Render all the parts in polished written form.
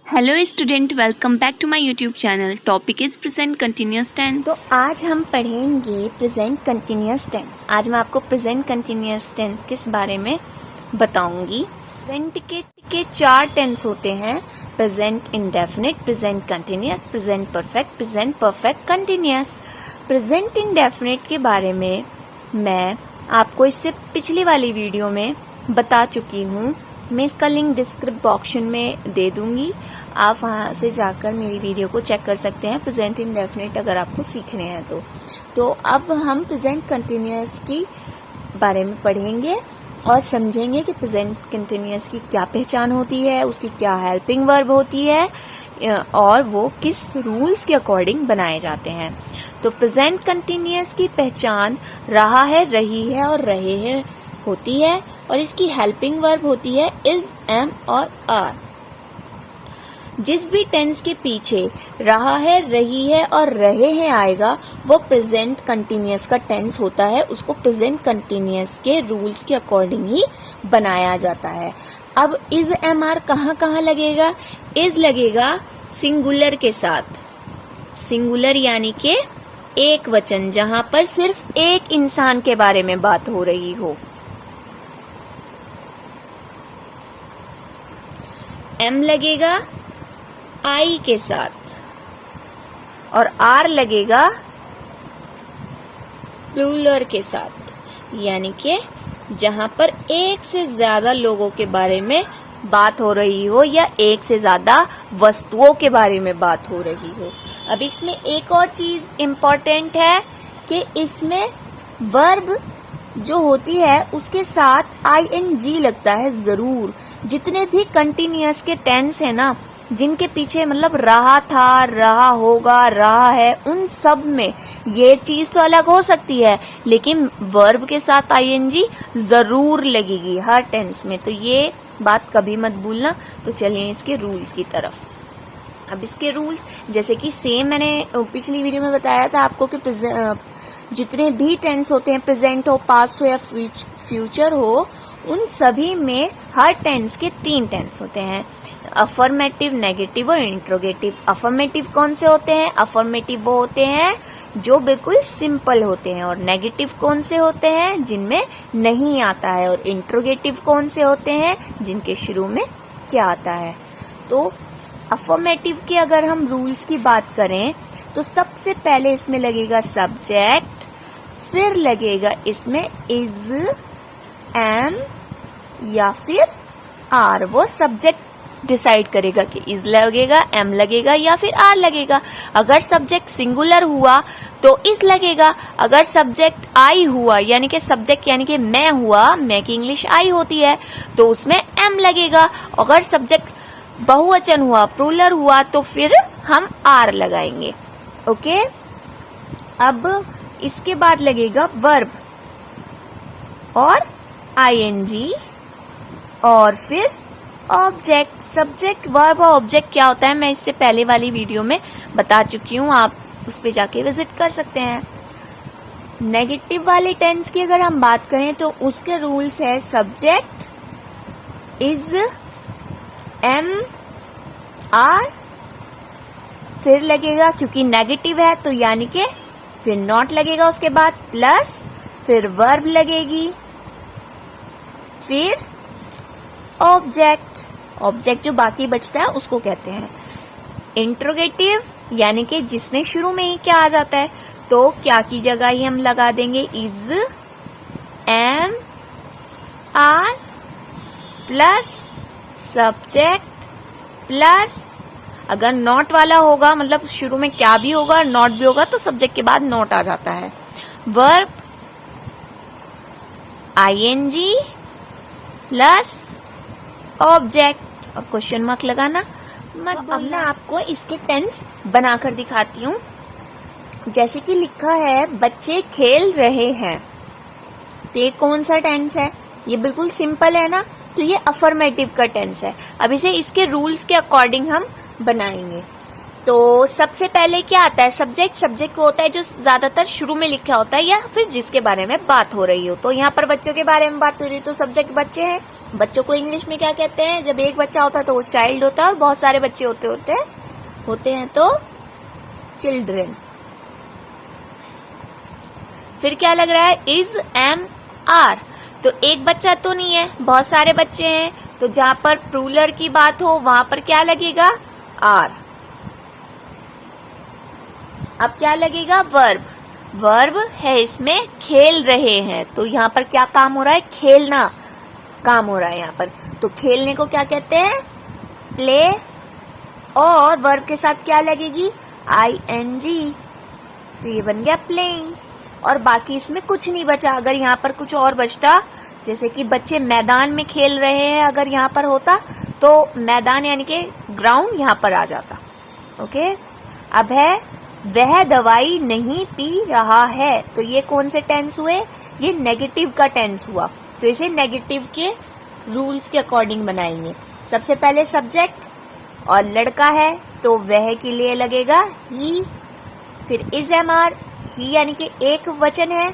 Hello student, welcome back to my YouTube channel. Topic is present continuous tense. तो आज हम पढ़ेंगे present continuous tense. आज मैं आपको प्रेजेंट कंटिन्यूअस टेंस किस बारे में बताऊंगी। प्रेजेंट के 4 टेंस होते हैं: present indefinite, present continuous, present perfect, present perfect continuous. Present indefinite के बारे में मैं आपको इससे पिछली वाली वीडियो में बता चुकी हूँ। मैं इसका लिंक डिस्क्रिप्शन बॉक्स में दे दूंगी, आप वहां से जाकर मेरी वीडियो को चेक कर सकते हैं। प्रेजेंट इंडेफिनिट अगर आपको सीखने हैं तो अब हम प्रेजेंट कंटिन्यूअस की बारे में पढ़ेंगे और समझेंगे कि प्रेजेंट कंटिन्यूअस की क्या पहचान होती है, उसकी क्या हेल्पिंग वर्ब होती है और वो किस रूल्स के अकॉर्डिंग बनाए जाते हैं। तो प्रेजेंट कंटिन्यूअस की पहचान रहा है, रही है और रहे हैं होती है, और इसकी हेल्पिंग वर्ब होती है इज, एम और आर। जिस भी टेंस के पीछे रहा है, रही है और रहे हैं आएगा वो प्रेजेंट कंटिन्यूअस का टेंस होता है। उसको प्रेजेंट कंटिन्यूअस के रूल्स के अकॉर्डिंग ही बनाया जाता है। अब इज, एम, आर कहाँ कहाँ लगेगा? इज लगेगा सिंगुलर के साथ, सिंगुलर यानी के एक वचन, जहां पर सिर्फ एक इंसान के बारे में बात हो रही हो। एम लगेगा आई के साथ और आर लगेगा प्लूरल के साथ, यानी कि जहां पर एक से ज्यादा लोगों के बारे में बात हो रही हो या एक से ज्यादा वस्तुओं के बारे में बात हो रही हो। अब इसमें एक और चीज इम्पोर्टेंट है कि इसमें वर्ब जो होती है उसके साथ आईएनजी लगता है जरूर। जितने भी कंटिन्यूअस के टेंस है ना, जिनके पीछे मतलब रहा था, रहा होगा, रहा है, उन सब में ये चीज तो अलग हो सकती है लेकिन वर्ब के साथ आईएनजी जरूर लगेगी हर टेंस में। तो ये बात कभी मत भूलना। तो चलिए इसके रूल्स की तरफ। अब इसके रूल्स जैसे कि सेम मैंने पिछली वीडियो में बताया था आपको कि जितने भी टेंस होते हैं, प्रेजेंट हो, पास्ट हो या फ्यूचर हो, उन सभी में हर टेंस के 3 टेंस होते हैं: अफर्मेटिव, नेगेटिव और इंट्रोगेटिव। अफर्मेटिव कौन से होते हैं? अफर्मेटिव वो होते हैं जो बिल्कुल सिंपल होते हैं, और नेगेटिव कौन से होते हैं? जिनमें नहीं आता है। और इंट्रोगेटिव कौन से होते हैं? जिनके शुरू में क्या आता है। तो अफर्मेटिव के अगर हम रूल्स की बात करें तो सबसे पहले इसमें लगेगा सब्जेक्ट, फिर लगेगा इसमें इज, एम या फिर आर। वो सब्जेक्ट डिसाइड करेगा कि इज लगेगा, एम लगेगा या फिर आर लगेगा। अगर सब्जेक्ट सिंगुलर हुआ तो इज लगेगा। अगर सब्जेक्ट आई हुआ यानी कि सब्जेक्ट यानी कि मैं हुआ, मैं की इंग्लिश आई होती है, तो उसमें एम लगेगा। अगर सब्जेक्ट बहुवचन हुआ, प्लूरल हुआ, तो फिर हम आर लगाएंगे। ओके। अब इसके बाद लगेगा वर्ब और आईएनजी और फिर ऑब्जेक्ट। सब्जेक्ट, वर्ब और ऑब्जेक्ट क्या होता है मैं इससे पहले वाली वीडियो में बता चुकी हूँ, आप उस पे जाके विजिट कर सकते हैं। नेगेटिव वाले टेंस की अगर हम बात करें तो उसके रूल्स है सब्जेक्ट, इज, एम, आर, फिर लगेगा, क्योंकि नेगेटिव है तो यानी कि फिर नॉट लगेगा, उसके बाद प्लस, फिर वर्ब लगेगी, फिर ऑब्जेक्ट। ऑब्जेक्ट जो बाकी बचता है उसको कहते हैं इंट्रोगेटिव, यानी कि जिसमें शुरू में ही क्या आ जाता है, तो क्या की जगह ही हम लगा देंगे is, am, are plus subject plus, अगर नॉट वाला होगा मतलब शुरू में क्या भी होगा, नॉट भी होगा, तो सब्जेक्ट के बाद नॉट आ जाता है, वर्ब, आईएनजी प्लस ऑब्जेक्ट और क्वेश्चन मार्क लगाना मत। अब मैं आपको इसके टेंस बनाकर दिखाती हूँ। जैसे कि लिखा है बच्चे खेल रहे हैं, तो ये कौन सा टेंस है? ये बिल्कुल सिंपल है ना, तो ये अफर्मेटिव का टेंस है। अब इसे इसके रूल्स के अकॉर्डिंग हम बनाएंगे। तो सबसे पहले क्या आता है? सब्जेक्ट। सब्जेक्ट वो होता है जो ज्यादातर शुरू में लिखा होता है या फिर जिसके बारे में बात हो रही हो। तो यहाँ पर बच्चों के बारे में बात हो रही है तो सब्जेक्ट बच्चे हैं। बच्चों को इंग्लिश में क्या कहते हैं? जब एक बच्चा होता है तो वो चाइल्ड होता है और बहुत सारे बच्चे होते हैं तो चिल्ड्रन। फिर क्या लग रहा है? Is, am, are. तो एक बच्चा तो नहीं है, बहुत सारे बच्चे हैं। तो जहां पर प्लूरल की बात हो वहां पर क्या लगेगा? आर। अब क्या लगेगा? वर्ब। वर्ब है इसमें खेल रहे हैं। तो यहाँ पर क्या काम हो रहा है? खेलना काम हो रहा है यहाँ पर। तो खेलने को क्या कहते हैं? प्ले। और वर्ब के साथ क्या लगेगी? ing। तो ये बन गया प्लेइंग। और बाकी इसमें कुछ नहीं बचा। अगर यहाँ पर कुछ और बचता, जैसे कि बच्चे मैदान में खेल रहे हैं, अगर यहाँ पर होता तो मैदान यानी कि ग्राउंड यहाँ पर आ जाता। ओके। अब है वह दवाई नहीं पी रहा है। तो ये कौन से टेंस हुए? ये नेगेटिव का टेंस हुआ। तो इसे नेगेटिव के रूल्स के अकॉर्डिंग बनाएंगे। सबसे पहले सब्जेक्ट और लड़का है तो वह के लिए लगेगा ही। फिर इज, एम, आर। ही यानी कि एक वचन है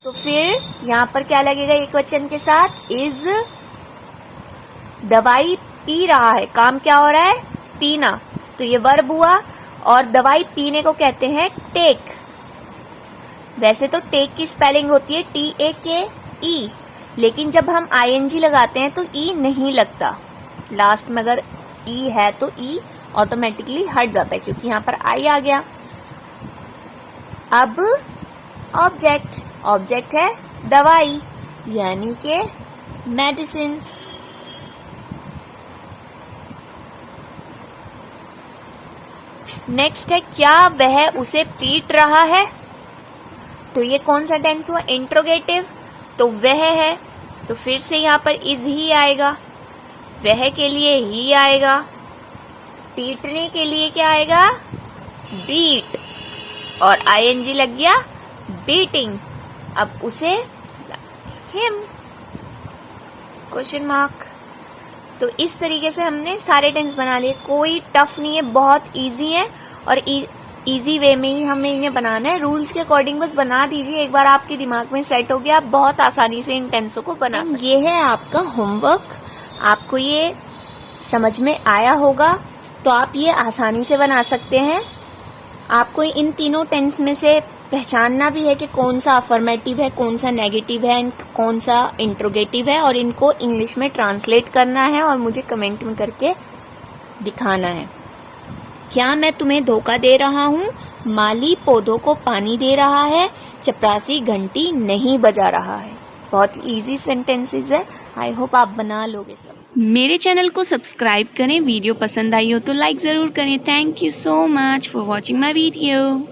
तो फिर यहाँ पर क्या लगेगा एक वचन के साथ? इज। दवाई पी रहा है, काम क्या हो रहा है? पीना। तो ये वर्ब हुआ। और दवाई पीने को कहते हैं टेक। वैसे तो टेक की स्पेलिंग होती है TAKE, लेकिन जब हम ING लगाते हैं तो ई नहीं लगता। लास्ट में अगर ई है तो ई ऑटोमेटिकली हट जाता है क्योंकि यहाँ पर आई आ गया। अब ऑब्जेक्ट। ऑब्जेक्ट है दवाई यानी कि मेडिसिन। नेक्स्ट है क्या वह उसे पीट रहा है? तो ये कौन सा टेंस हुआ? इंट्रोगेटिव। तो वह है तो फिर से यहाँ पर इज ही आएगा। वह के लिए ही आएगा। पीटने के लिए क्या आएगा? बीट। और ING लग गया बीटिंग। अब उसे हिम क्वेश्चन मार्क। तो इस तरीके से हमने सारे टेंस बना लिए। कोई टफ नहीं है, बहुत इजी है और इजी वे में ही हमें इन्हें बनाना है। रूल्स के अकॉर्डिंग बस बना दीजिए। एक बार आपके दिमाग में सेट हो गया, आप बहुत आसानी से इन टेंसों को बना सकते हैं। ये है आपका होमवर्क। आपको ये समझ में आया होगा तो आप ये आसानी से बना सकते हैं। आपको इन तीनों टेंस में से पहचानना भी है कि कौन सा अफर्मेटिव है, कौन सा नेगेटिव है, कौन सा इंट्रोगेटिव है और इनको इंग्लिश में ट्रांसलेट करना है और मुझे कमेंट में करके दिखाना है। क्या मैं तुम्हें धोखा दे रहा हूँ? माली पौधों को पानी दे रहा है, चपरासी घंटी नहीं बजा रहा है। बहुत इजी सेंटेंसेस है। आई होप आप बना लोगे सब। मेरे चैनल को सब्सक्राइब करें। वीडियो पसंद आई हो तो लाइक ज़रूर करें। Thank you so much for watching my video.